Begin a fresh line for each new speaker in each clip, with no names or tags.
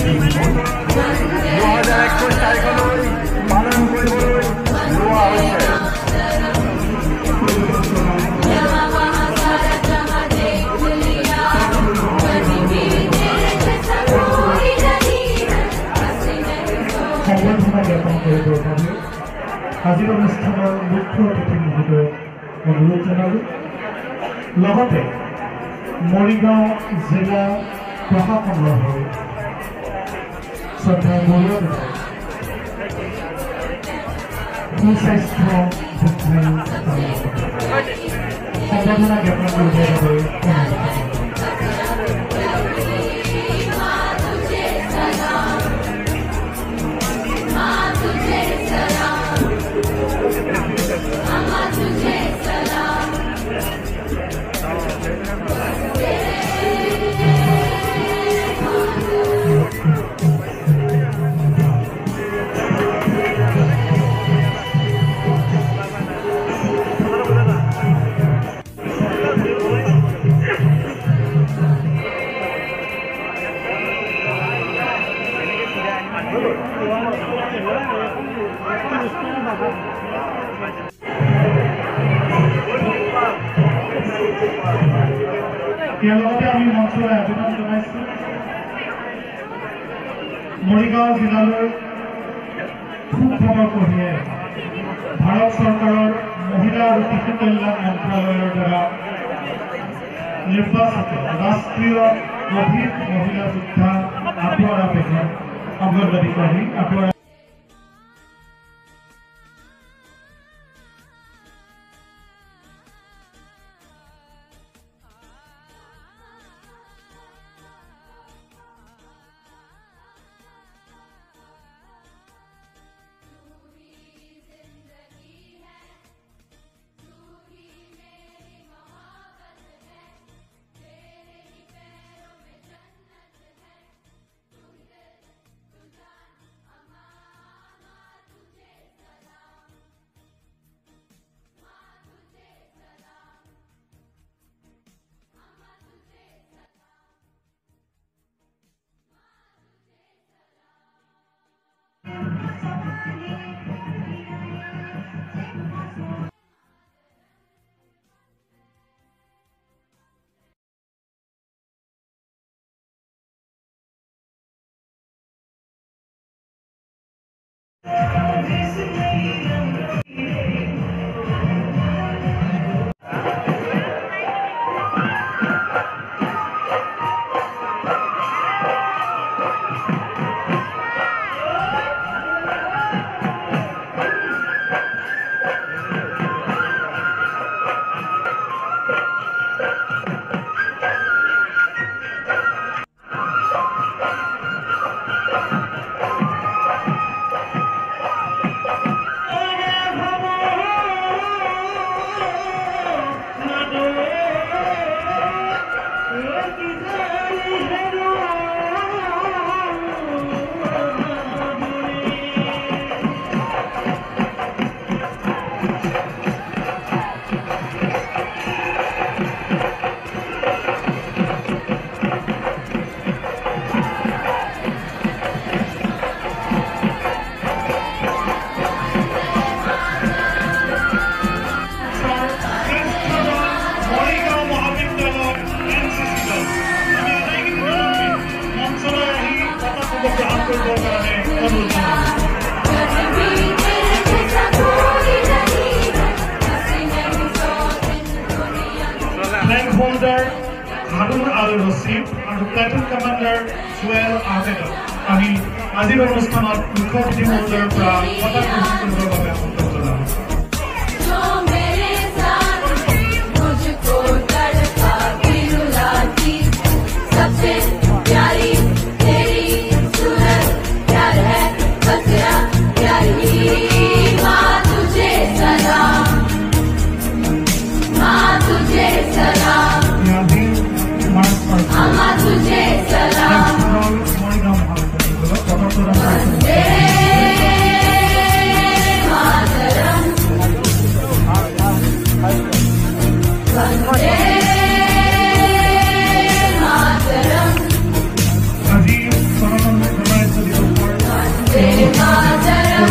2021 তাৰিখলৈ পালন কৰিবলৈ লোৱা হৈছে।
সম্বৰ্ধনা জ্ঞাপন কৰিবৰ বাবে আজিৰ অনুষ্ঠানৰ মুখ্য অতিথি মহোদয়ক অনুৰোধ জনালোঁ। লগতে মৰিগাঁও জিলা প্ৰশাসনৰ হৈ শ্ৰদ্ধা বৰুৱা সুস্বাস্থ্য সম্বৰ্ধনা জ্ঞাপন কৰিবৰ বাবে ইয়াৰ লগতে আমি মঞ্চলৈ আবেদন জনাইছোঁ মৰিগাঁও জিলালৈ খুব খবৰ কঢ়িয়াই ভাৰত চৰকাৰৰ মহিলা আৰু শিশু কল্যাণ মন্ত্ৰালয়ৰ দ্বাৰা নিৰ্বাচিত ৰাষ্ট্ৰীয় অভিক মহিলা যোদ্ধা আটোৱাৰা বেগম অংগনবাড়ী কৰ্মী আটোৱাৰা Flag holder Harun Al-Rasif and Platoon Commander Suel Ahmed. আমি আজিৰ অনুষ্ঠানত মুখ্য অতিথি মহোদয়ৰ পৰা কথা প্ৰস্তুত কৰিবৰ বাবে আমন্ত্ৰণ জনাওঁ।
Mother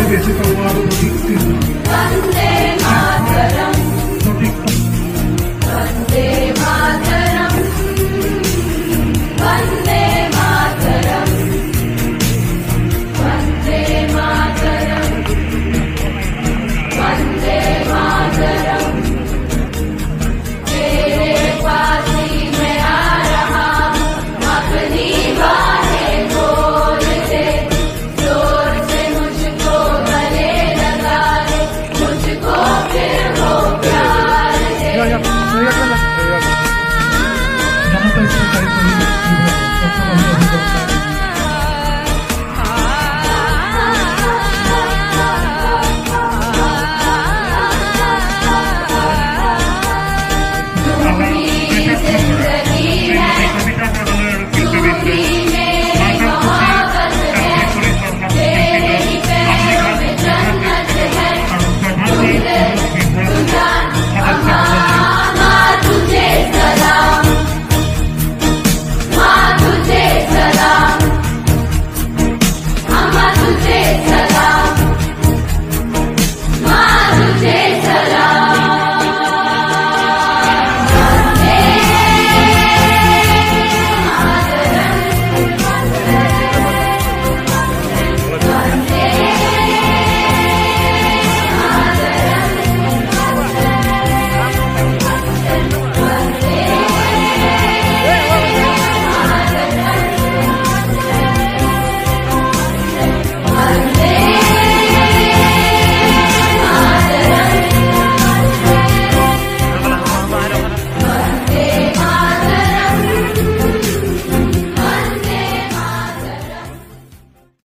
বেছি পাব আৰু অধিক